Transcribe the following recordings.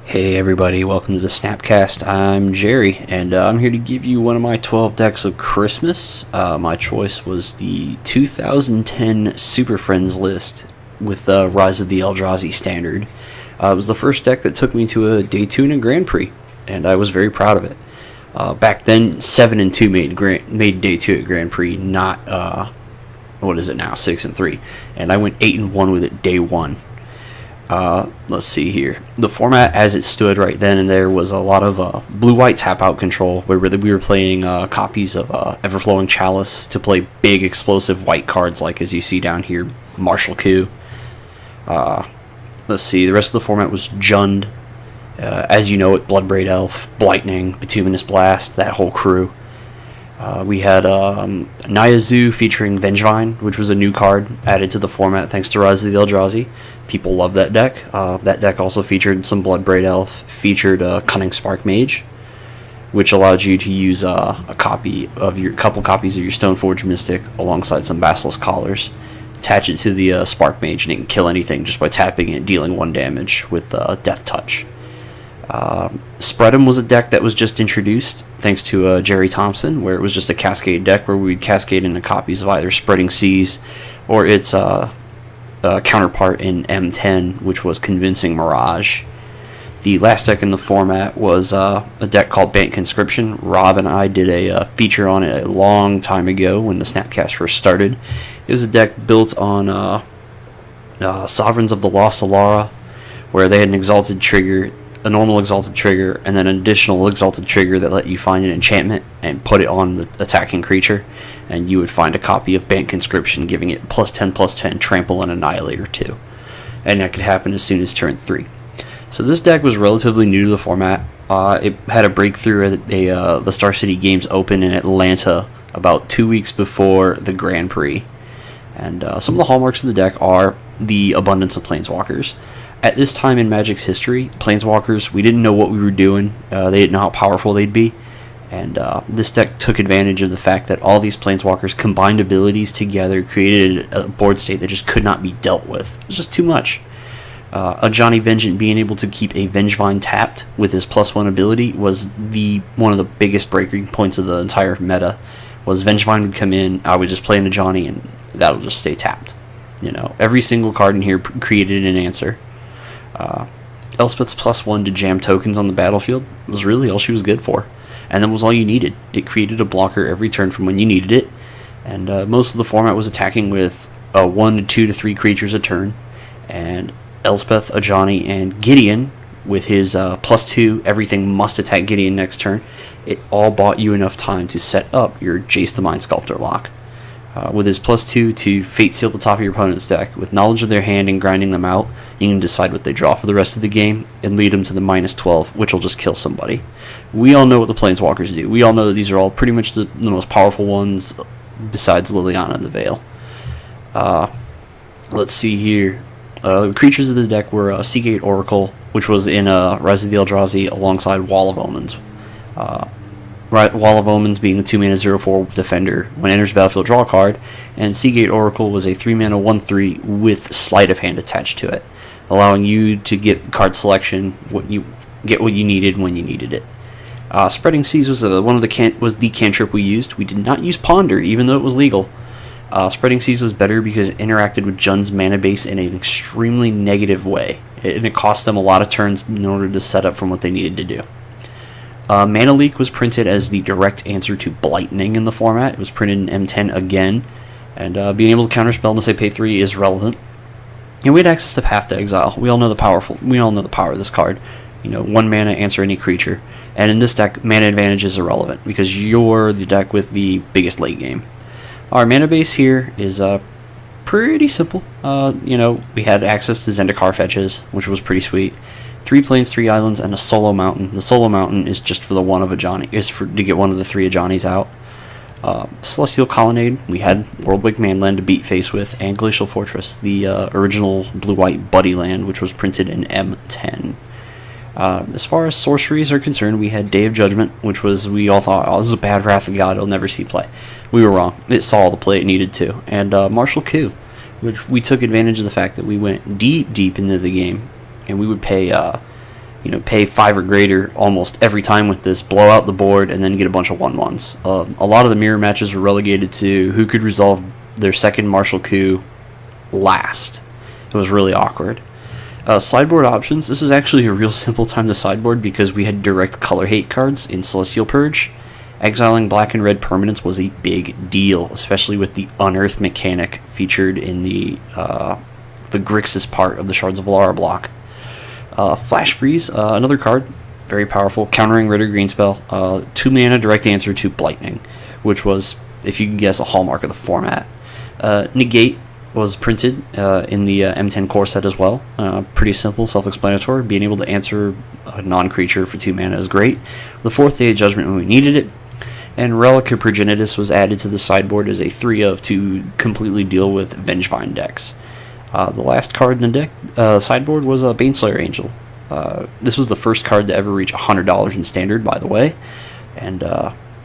Hey everybody, welcome to the Snapcast. I'm Jerry, and I'm here to give you one of my 12 decks of Christmas. My choice was the 2010 Super Friends list with the Rise of the Eldrazi standard. It was the first deck that took me to a Day 2 in a Grand Prix, and I was very proud of it. Back then, 7 and 2 made Day 2 at Grand Prix, not, what is it now, 6 and 3. And I went 8 and 1 with it Day 1. Let's see here. The format as it stood right then and there was a lot of blue-white tap-out control, where we were playing copies of Everflowing Chalice to play big, explosive white cards, like as you see down here, Martial Coup. Let's see, the rest of the format was Jund. As you know it, Bloodbraid Elf, Blightning, Bituminous Blast, that whole crew. We had Naya Zoo featuring Vengevine, which was a new card added to the format thanks to Rise of the Eldrazi. People love that deck. That deck also featured some Bloodbraid Elf, featured Cunning Spark Mage, which allowed you to use a couple copies of your Stoneforge Mystic alongside some Basilisk Collars. Attach it to the Spark Mage and it can kill anything just by tapping it, dealing 1 damage with Death Touch. Spread'em was a deck that was just introduced thanks to Jerry Thompson, where it was just a cascade deck where we'd cascade into copies of either Spreading Seas or its counterpart in M10, which was Convincing Mirage. The last deck in the format was a deck called Bant Conscription. Rob and I did a feature on it a long time ago when the Snapcast first started. It was a deck built on Sovereigns of the Lost Alara, where they had an exalted trigger, a normal exalted trigger, and then an additional exalted trigger that let you find an enchantment and put it on the attacking creature, and you would find a copy of Bant Conscription, giving it +10/+10 trample and Annihilator 2, and that could happen as soon as turn 3. So this deck was relatively new to the format. It had a breakthrough at the Star City Games Open in Atlanta about 2 weeks before the Grand Prix, and some of the hallmarks of the deck are the abundance of Planeswalkers. At this time in Magic's history, Planeswalkers, we didn't know what we were doing. They didn't know how powerful they'd be. And this deck took advantage of the fact that all these Planeswalkers' combined abilities together created a board state that just could not be dealt with. It was just too much. Ajani Vengeant being able to keep a Vengevine tapped with his +1 ability was one of the biggest breaking points of the entire meta. Was Vengevine would come in, I would just play an Ajani, and that'll just stay tapped. You know, every single card in here created an answer. Elspeth's +1 to jam tokens on the battlefield was really all she was good for, and that was all you needed. It created a blocker every turn from when you needed it, and most of the format was attacking with 1 to 2 to 3 creatures a turn, and Elspeth, Ajani, and Gideon with his +2, everything must attack Gideon next turn. It all bought you enough time to set up your Jace the Mind Sculptor lock. With his +2 to Fate Seal the top of your opponent's deck, with knowledge of their hand and grinding them out, you can decide what they draw for the rest of the game and lead them to the -12, which will just kill somebody. We all know what the Planeswalkers do. We all know that these are all pretty much the most powerful ones besides Liliana the Veil. Let's see here. The creatures of the deck were Seagate Oracle, which was in Rise of the Eldrazi alongside Wall of Omens. Wall of Omens being a 2-mana 0/4 defender. When it enters the battlefield, draw a card, and Seagate Oracle was a 3-mana 1/3 with Sleight of Hand attached to it, allowing you to get card selection, what you needed when you needed it. Spreading Seas was the cantrip we used. We did not use Ponder, even though it was legal. Spreading Seas was better because it interacted with Jund's mana base in an extremely negative way, and it cost them a lot of turns in order to set up from what they needed to do. Mana Leak was printed as the direct answer to Blightning in the format. It was printed in M10 again, and being able to counterspell and say pay 3 is relevant. And we had access to Path to Exile. We all know the power of this card. 1 mana, answer any creature. And in this deck, mana advantage is irrelevant because you're the deck with the biggest late game. Our mana base here is pretty simple. We had access to Zendikar fetches, which was pretty sweet. 3 plains, 3 islands, and a solo mountain. The solo mountain is just for the one of Ajani, to get one of the 3 Ajanis out. Celestial Colonnade, we had Worldwake Manland to beat face with, and Glacial Fortress, the original blue-white buddy land, which was printed in M10. As far as sorceries are concerned, we had Day of Judgment, which we all thought, this is a bad Wrath of God, it'll never see play. We were wrong. It saw all the play it needed to. And Martial Coup, which we took advantage of the fact that we went deep into the game, and we would pay pay 5 or greater almost every time with this, blow out the board, and then get a bunch of 1/1s. A lot of the mirror matches were relegated to who could resolve their second martial coup last. It was really awkward. Sideboard options. This is actually a real simple time to sideboard because we had direct color hate cards in Celestial Purge. Exiling black and red permanents was a big deal, especially with the Unearth mechanic featured in the Grixis part of the Shards of Alara block. Flash Freeze, another card, very powerful, countering Ritter Greenspell. 2 mana direct answer to Blightning, which was, if you can guess, a hallmark of the format. Negate was printed in the M10 core set as well. Pretty simple, self-explanatory. Being able to answer a non-creature for 2 mana is great. The 4th Day of Judgment when we needed it. And Relic of Progenitus was added to the sideboard as a 3-of to completely deal with Vengevine decks. The last card in the deck sideboard was a Baneslayer Angel. This was the first card to ever reach $100 in Standard, by the way. And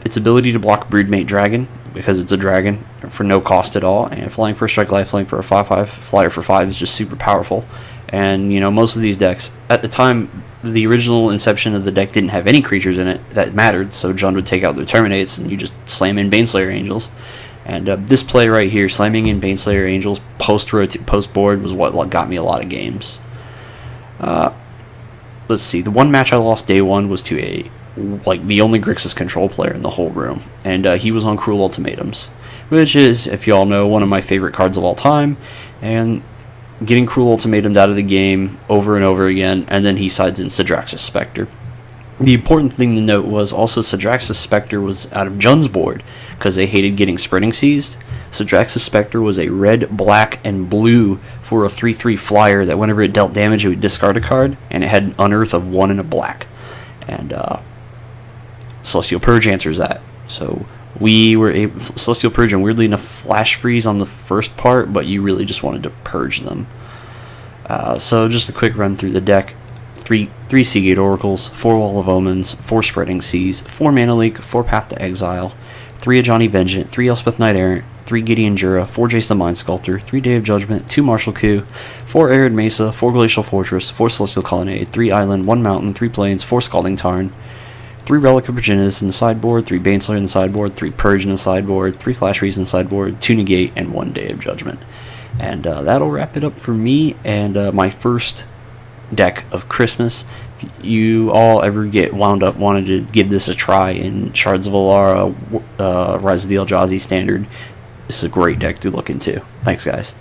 its ability to block Broodmate Dragon, because it's a dragon, for no cost at all. And flying for a strike, lifelink for a 5/5, flyer for 5 is just super powerful. And, most of these decks, at the time, the original inception of the deck didn't have any creatures in it that mattered, so Jund would take out their Terminates, and you just slam in Baneslayer Angels. And this play right here, slamming in Baneslayer Angels post-board, was what got me a lot of games. Let's see, the one match I lost day 1 was to the only Grixis control player in the whole room, and he was on Cruel Ultimatums, which is, if you all know, one of my favorite cards of all time, and getting Cruel Ultimatums out of the game over and over again, and then he sides in Sidraxis Spectre. The important thing to note was also Sidraxis Spectre was out of Jund's board, because they hated getting Spreading Seized. Sidraxis Spectre was a red, black, and blue for a 3/3 flyer that whenever it dealt damage, it would discard a card, and it had an Unearth of 1 and a black. And Celestial Purge answers that. So we were able, Celestial Purge, and weirdly enough, Flash Freeze on the first part, but you really just wanted to purge them. So just a quick run through the deck. 3 Seagate Oracles, 4 Wall of Omens, 4 Spreading Seas, 4 Mana Leak, 4 Path to Exile, 3 Ajani Vengeant, 3 Elspeth Knight Errant, 3 Gideon Jura, 4 Jace the Mind Sculptor, 3 Day of Judgment, 2 Martial Coup, 4 Arid Mesa, 4 Glacial Fortress, 4 Celestial Colonnade, 3 Island, 1 Mountain, 3 Plains, 4 Scalding Tarn, 3 Relic of Progenitus in the sideboard, 3 Baneslayer in the sideboard, 3 Purge in the sideboard, 3 Flash Freeze in the sideboard, 2 Negate, and 1 Day of Judgment. And that'll wrap it up for me and my first deck of Christmas. If you all ever get wound up wanted to give this a try in Shards of Alara, Rise of the Eldrazi Standard, this is a great deck to look into. Thanks, guys.